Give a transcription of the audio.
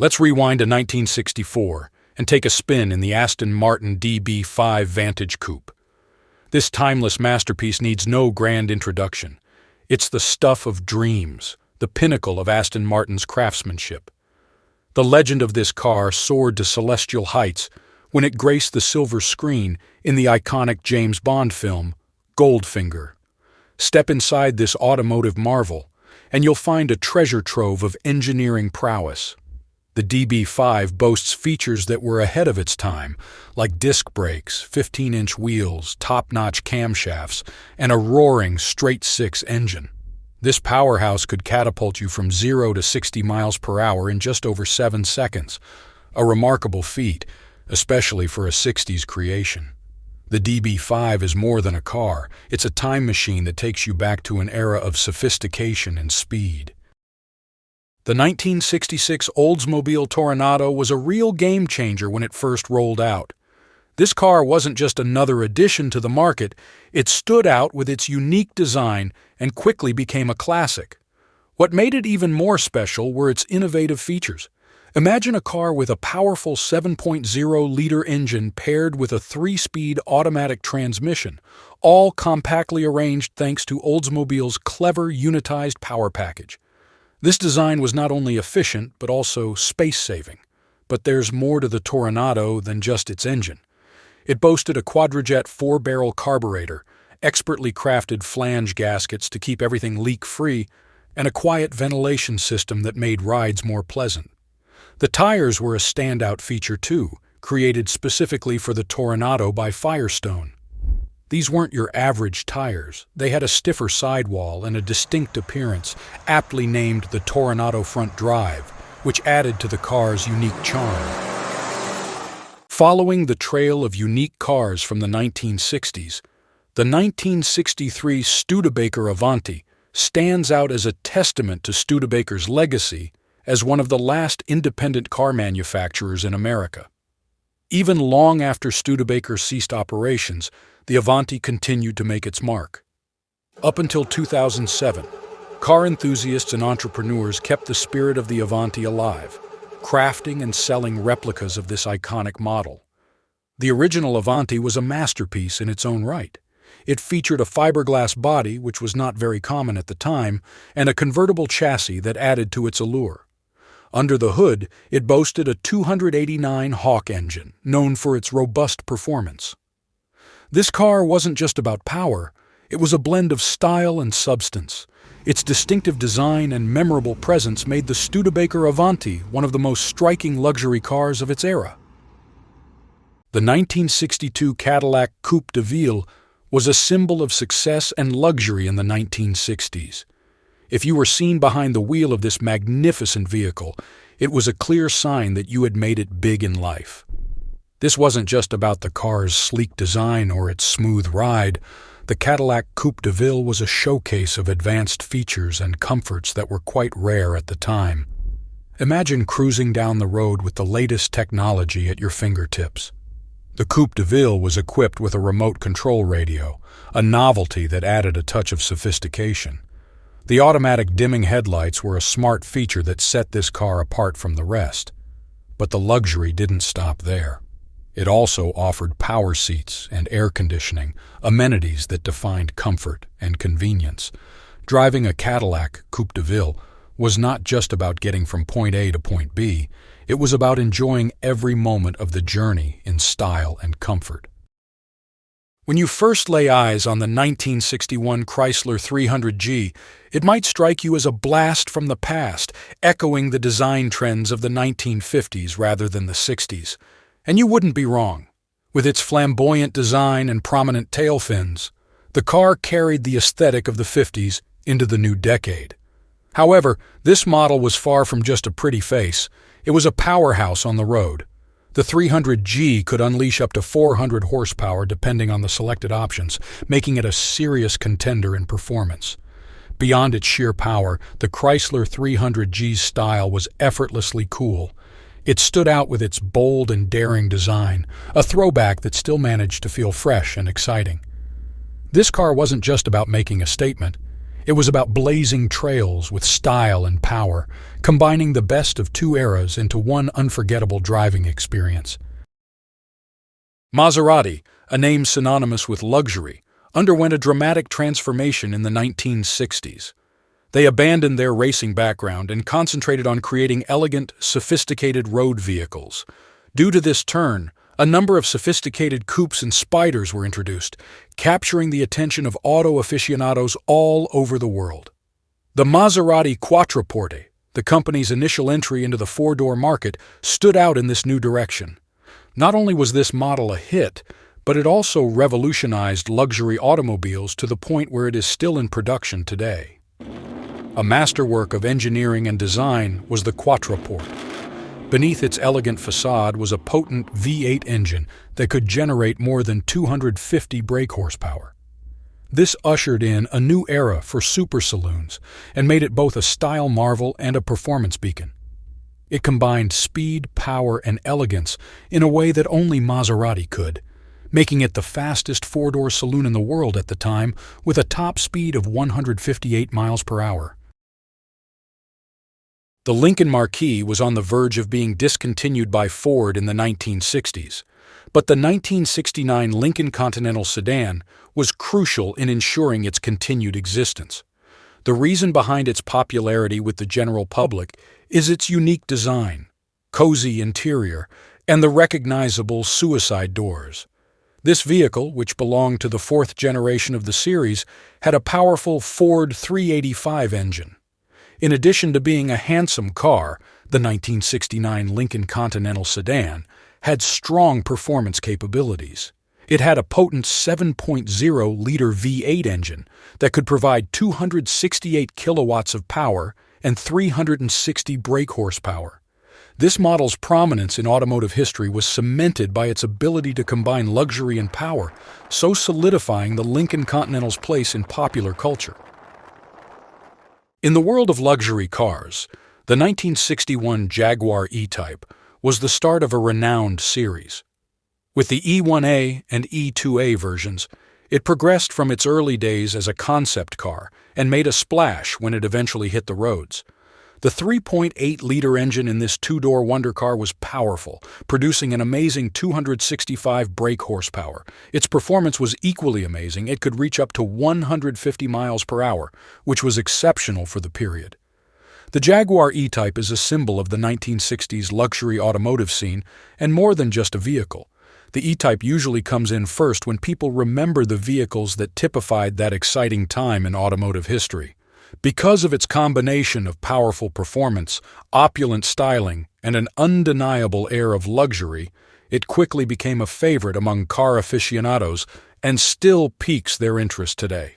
Let's rewind to 1964 and take a spin in the Aston Martin DB5 Vantage Coupe. This timeless masterpiece needs no grand introduction. It's the stuff of dreams, the pinnacle of Aston Martin's craftsmanship. The legend of this car soared to celestial heights when it graced the silver screen in the iconic James Bond film, Goldfinger. Step inside this automotive marvel, and you'll find a treasure trove of engineering prowess. The DB5 boasts features that were ahead of its time, like disc brakes, 15-inch wheels, top-notch camshafts, and a roaring straight-six engine. This powerhouse could catapult you from 0 to 60 miles per hour in just over 7 seconds, a remarkable feat, especially for a 60s creation. The DB5 is more than a car, it's a time machine that takes you back to an era of sophistication and speed. The 1966 Oldsmobile Toronado was a real game-changer when it first rolled out. This car wasn't just another addition to the market, it stood out with its unique design and quickly became a classic. What made it even more special were its innovative features. Imagine a car with a powerful 7.0-liter engine paired with a 3-speed automatic transmission, all compactly arranged thanks to Oldsmobile's clever unitized power package. This design was not only efficient but also space-saving. But there's more to the Toronado than just its engine. It boasted a quadrajet 4-barrel carburetor, expertly crafted flange gaskets to keep everything leak-free, and a quiet ventilation system that made rides more pleasant. The tires were a standout feature too, created specifically for the Toronado by Firestone. These weren't your average tires. They had a stiffer sidewall and a distinct appearance, aptly named the Toronado Front Drive, which added to the car's unique charm. Following the trail of unique cars from the 1960s, the 1963 Studebaker Avanti stands out as a testament to Studebaker's legacy as one of the last independent car manufacturers in America. Even long after Studebaker ceased operations, the Avanti continued to make its mark. Up until 2007, car enthusiasts and entrepreneurs kept the spirit of the Avanti alive, crafting and selling replicas of this iconic model. The original Avanti was a masterpiece in its own right. It featured a fiberglass body, which was not very common at the time, and a convertible chassis that added to its allure. Under the hood, it boasted a 289 Hawk engine, known for its robust performance. This car wasn't just about power, it was a blend of style and substance. Its distinctive design and memorable presence made the Studebaker Avanti one of the most striking luxury cars of its era. The 1962 Cadillac Coupe DeVille was a symbol of success and luxury in the 1960s. If you were seen behind the wheel of this magnificent vehicle, it was a clear sign that you had made it big in life. This wasn't just about the car's sleek design or its smooth ride. The Cadillac Coupe DeVille was a showcase of advanced features and comforts that were quite rare at the time. Imagine cruising down the road with the latest technology at your fingertips. The Coupe DeVille was equipped with a remote control radio, a novelty that added a touch of sophistication. The automatic dimming headlights were a smart feature that set this car apart from the rest. But the luxury didn't stop there. It also offered power seats and air conditioning, amenities that defined comfort and convenience. Driving a Cadillac Coupe DeVille was not just about getting from point A to point B, it was about enjoying every moment of the journey in style and comfort. When you first lay eyes on the 1961 Chrysler 300G, it might strike you as a blast from the past, echoing the design trends of the 1950s rather than the 60s. And you wouldn't be wrong. With its flamboyant design and prominent tail fins, the car carried the aesthetic of the 50s into the new decade. However, this model was far from just a pretty face. It was a powerhouse on the road. The 300G could unleash up to 400 horsepower depending on the selected options, making it a serious contender in performance. Beyond its sheer power, the Chrysler 300G's style was effortlessly cool. It stood out with its bold and daring design, a throwback that still managed to feel fresh and exciting. This car wasn't just about making a statement. It was about blazing trails with style and power, combining the best of two eras into one unforgettable driving experience. Maserati, a name synonymous with luxury, underwent a dramatic transformation in the 1960s. They abandoned their racing background and concentrated on creating elegant, sophisticated road vehicles. Due to this turn, a number of sophisticated coupes and spiders were introduced, capturing the attention of auto aficionados all over the world. The Maserati Quatra, the company's initial entry into the four-door market, stood out in this new direction. Not only was this model a hit, but it also revolutionized luxury automobiles to the point where it is still in production today. A masterwork of engineering and design was the Quatra. Beneath its elegant facade was a potent V8 engine that could generate more than 250 brake horsepower. This ushered in a new era for super saloons and made it both a style marvel and a performance beacon. It combined speed, power, and elegance in a way that only Maserati could, making it the fastest four-door saloon in the world at the time with a top speed of 158 miles per hour. The Lincoln Marquis was on the verge of being discontinued by Ford in the 1960s, but the 1969 Lincoln Continental sedan was crucial in ensuring its continued existence. The reason behind its popularity with the general public is its unique design, cozy interior, and the recognizable suicide doors. This vehicle, which belonged to the fourth generation of the series, had a powerful Ford 385 engine. In addition to being a handsome car, the 1969 Lincoln Continental sedan had strong performance capabilities. It had a potent 7.0-liter V8 engine that could provide 268 kilowatts of power and 360 brake horsepower. This model's prominence in automotive history was cemented by its ability to combine luxury and power, so solidifying the Lincoln Continental's place in popular culture. In the world of luxury cars, the 1961 Jaguar EType was the start of a renowned series. With the E1A and E2A versions, it progressed from its early days as a concept car and made a splash when it eventually hit the roads. The 3.8-liter engine in this two-door wonder car was powerful, producing an amazing 265 brake horsepower. Its performance was equally amazing. It could reach up to 150 miles per hour, which was exceptional for the period. The Jaguar E-Type is a symbol of the 1960s luxury automotive scene and more than just a vehicle. The E-Type usually comes in first when people remember the vehicles that typified that exciting time in automotive history. Because of its combination of powerful performance, opulent styling, and an undeniable air of luxury, it quickly became a favorite among car aficionados and still piques their interest today.